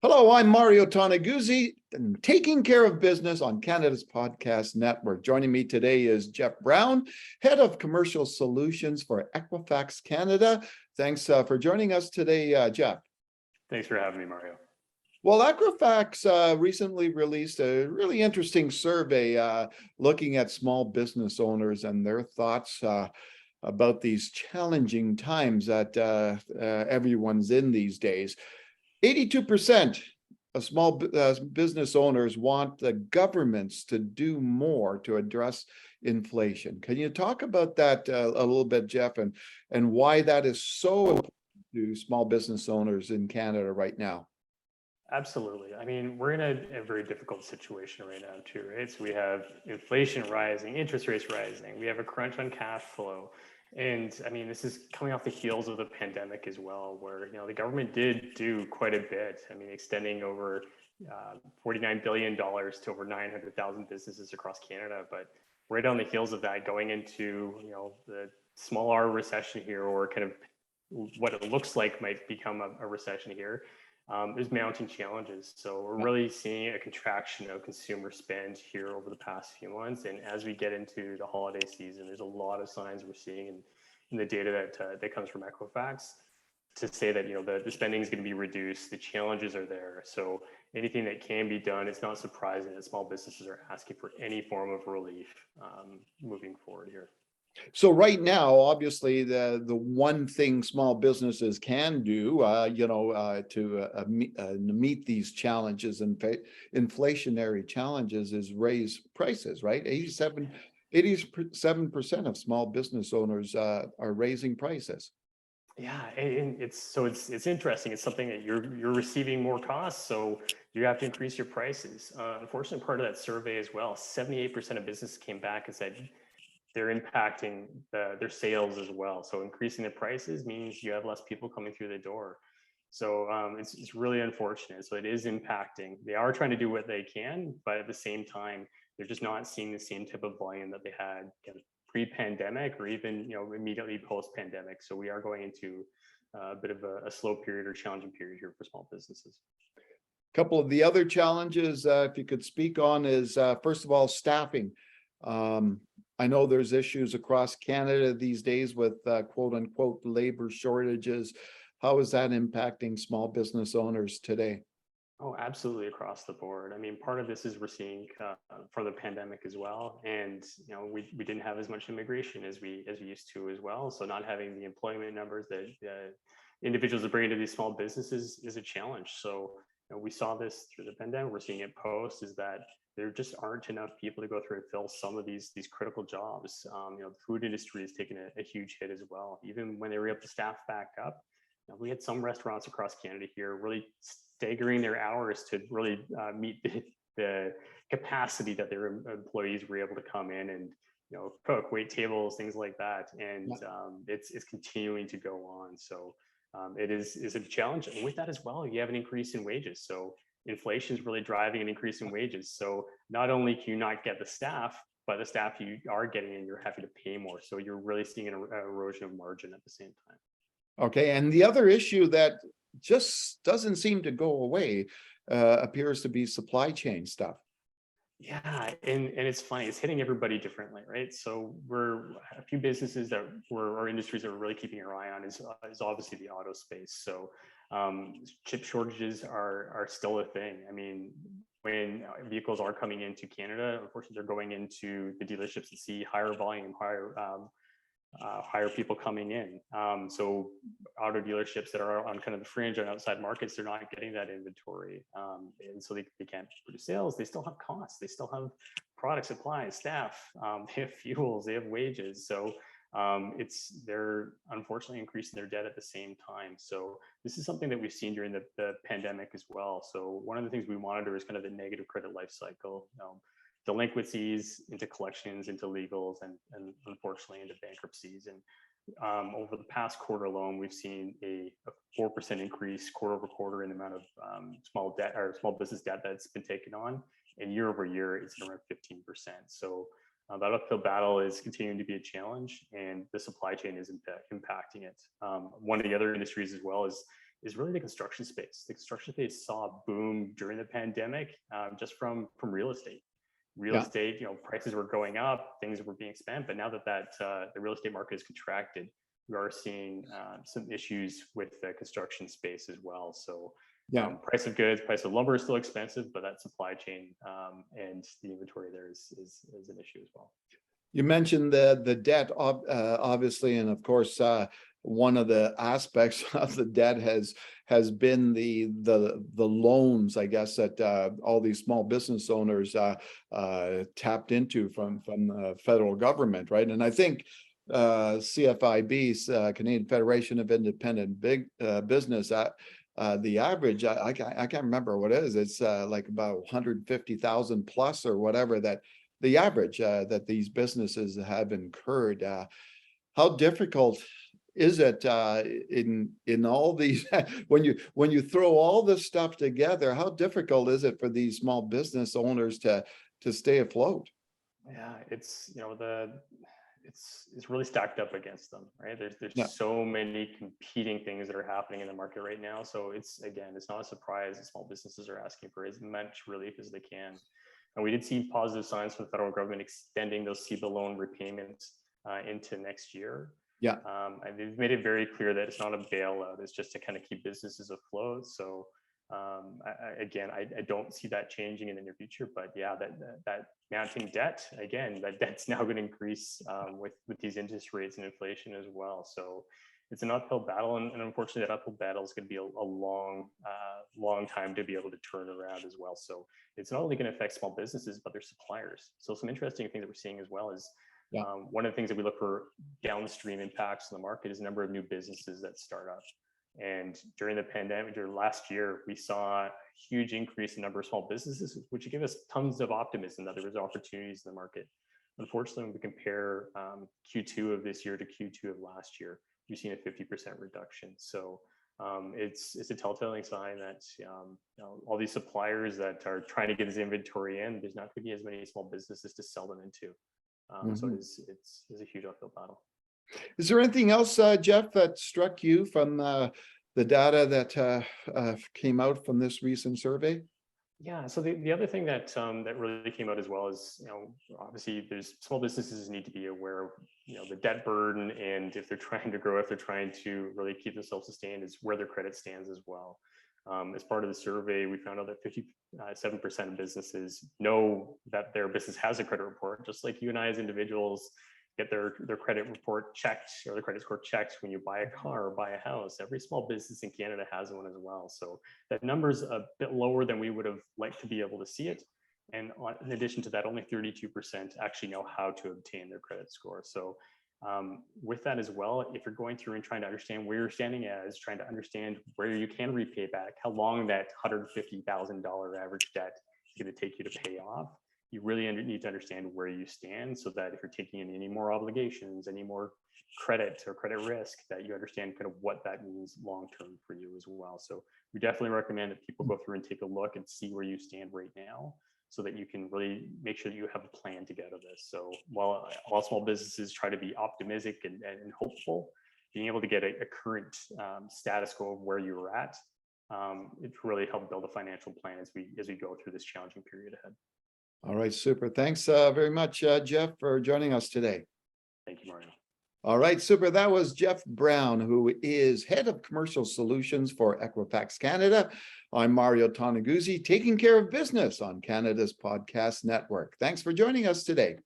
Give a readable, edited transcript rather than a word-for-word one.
Hello, I'm Mario Toneguzzi, and taking care of business on Canada's podcast network. Joining me today is Jeff Brown, Head of Commercial Solutions for Equifax Canada. Thanks for joining us today, Jeff. Thanks for having me, Mario. Well, Equifax recently released a really interesting survey looking at small business owners and their thoughts about these challenging times that everyone's in these days. 82% of small business owners want the governments to do more to address inflation. Can you talk about that a little bit, Jeff, and why that is so important to small business owners in Canada right now? Absolutely. I mean, we're in a very difficult situation right now too, right? So we have inflation rising, interest rates rising. We have a crunch on cash flow. And I mean, this is coming off the heels of the pandemic as well, where, the government did do quite a bit. I mean, extending over $49 billion to over 900,000 businesses across Canada. But right on the heels of that, going into, the small R recession here, or kind of what it looks like might become a recession here, there's mounting challenges. So we're really seeing a contraction of consumer spend here over the past few months. And as we get into the holiday season, there's a lot of signs we're seeing in the data that comes from Equifax to say that, the spending is going to be reduced. The challenges are there. So anything that can be done, it's not surprising that small businesses are asking for any form of relief moving forward here. So right now, obviously, the one thing small businesses can do, to meet these challenges and inflationary challenges is raise prices, right? 87% of small business owners are raising prices. Yeah, and it's interesting. It's something that you're receiving more costs, so you have to increase your prices. Unfortunately, part of that survey as well, 78% of businesses came back and said they're impacting their sales as well. So increasing the prices means you have less people coming through the door. So it's really unfortunate. So it is impacting. They are trying to do what they can, but at the same time, they're just not seeing the same type of volume that they had kind of pre-pandemic or even immediately post-pandemic. So we are going into a bit of a slow period or challenging period here for small businesses. A couple of the other challenges, if you could speak on, is first of all, staffing. I know there's issues across Canada these days with quote unquote labor shortages. How is that impacting small business owners today? Oh, absolutely across the board. I mean, part of this is we're seeing from the pandemic as well, and we didn't have as much immigration as we used to as well. So not having the employment numbers that individuals are bringing to these small businesses is a challenge. So we saw this through the pandemic. We're seeing it post is that there just aren't enough people to go through and fill some of these critical jobs. The food industry has taken a huge hit as well. Even when they were able to staff back up, we had some restaurants across Canada here really staggering their hours to really meet the capacity that their employees were able to come in and cook, wait tables, things like that. And it's continuing to go on. So it is a challenge. And with that as well, you have an increase in wages. So inflation is really driving an increase in wages. So not only can you not get the staff, but the staff you are getting in, you're having to pay more. So you're really seeing an erosion of margin at the same time. Okay, and the other issue that just doesn't seem to go away appears to be supply chain stuff. Yeah, and it's funny, it's hitting everybody differently, right? So we're a few businesses that or industries that we're really keeping our eye on is obviously the auto space. So chip shortages are still a thing. I mean, when vehicles are coming into Canada, unfortunately, they're going into the dealerships to see higher volume, higher people coming in. So auto dealerships that are on kind of the fringe on outside markets, they're not getting that inventory. And so they can't produce sales. They still have costs. They still have product supplies, staff, they have fuels, they have wages. So they're unfortunately increasing their debt at the same time. So this is something that we've seen during the pandemic as well. So one of the things we monitor is kind of the negative credit life cycle. Delinquencies into collections, into legals, and unfortunately into bankruptcies. And over the past quarter alone, we've seen a 4% increase quarter over quarter in the amount of small business debt that's been taken on. And year over year, it's around 15%. So that uphill battle is continuing to be a challenge, and the supply chain is impacting it. One of the other industries as well is is really the construction space. The construction space saw a boom during the pandemic, just from real estate. Real Yeah. estate, prices were going up, things were being spent, but now that the real estate market is contracted, we are seeing some issues with the construction space as well. So Yeah. price of goods, price of lumber is still expensive, but that supply chain and the inventory there is an issue as well. You mentioned the debt, obviously, and of course, one of the aspects of the debt has been the loans, I guess, that all these small business owners tapped into from the federal government, right? And I think CFIB's Canadian Federation of Independent Business, the average, I can't remember what it is. It's like about 150,000 plus or whatever, that the average that these businesses have incurred. How difficult is it in all these when you throw all this stuff together? How difficult is it for these small business owners to stay afloat? Yeah, it's it's really stacked up against them, right? There's Yeah. so many competing things that are happening in the market right now. So it's not a surprise that small businesses are asking for as much relief as they can. And we did see positive signs from the federal government extending those CEBA loan repayments into next year. Yeah. And they've made it very clear that it's not a bailout; it's just to kind of keep businesses afloat. So I don't see that changing in the near future. But yeah, that mounting debt, again, that debt's now going to increase with these interest rates and inflation as well. So it's an uphill battle, and unfortunately, that uphill battle is going to be a long time to be able to turn around as well. So it's not only going to affect small businesses, but their suppliers. So some interesting things that we're seeing as well is one of the things that we look for downstream impacts in the market is the number of new businesses that start up. And during the pandemic, during last year, we saw a huge increase in number of small businesses, which gave us tons of optimism that there was opportunities in the market. Unfortunately, when we compare Q2 of this year to Q2 of last year, we've seen a 50% reduction. So it's a telltale sign that all these suppliers that are trying to get this inventory in, there's not going to be as many small businesses to sell them into. So it's a huge uphill battle. Is there anything else, Jeff, that struck you from the data that came out from this recent survey? Yeah. So the other thing that really came out as well is, obviously there's small businesses need to be aware of, the debt burden, and if they're trying to grow, if they're trying to really keep themselves sustained, is where their credit stands as well. As part of the survey, we found out that 57% of businesses know that their business has a credit report, just like you and I as individuals get their credit report checked or their credit score checked when you buy a car or buy a house. Every small business in Canada has one as well. So that number's a bit lower than we would have liked to be able to see it. And in addition to that, only 32% actually know how to obtain their credit score. So with that as well, if you're going through and trying to understand where you're standing as, trying to understand where you can repay back, how long that $150,000 average debt is going to take you to pay off, you really need to understand where you stand, so that if you're taking in any more obligations, any more credit or credit risk, that you understand kind of what that means long-term for you as well. So we definitely recommend that people go through and take a look and see where you stand right now, so that you can really make sure that you have a plan to get out of this. So while all small businesses try to be optimistic and hopeful, being able to get a current status quo of where you're at, it really helped build a financial plan as we go through this challenging period ahead. All right, super. Thanks very much, Jeff, for joining us today. Thank you, Mario. All right, super. That was Jeff Brown, who is Head of Commercial Solutions for Equifax Canada. I'm Mario Toneguzzi, taking care of business on Canada's podcast network. Thanks for joining us today.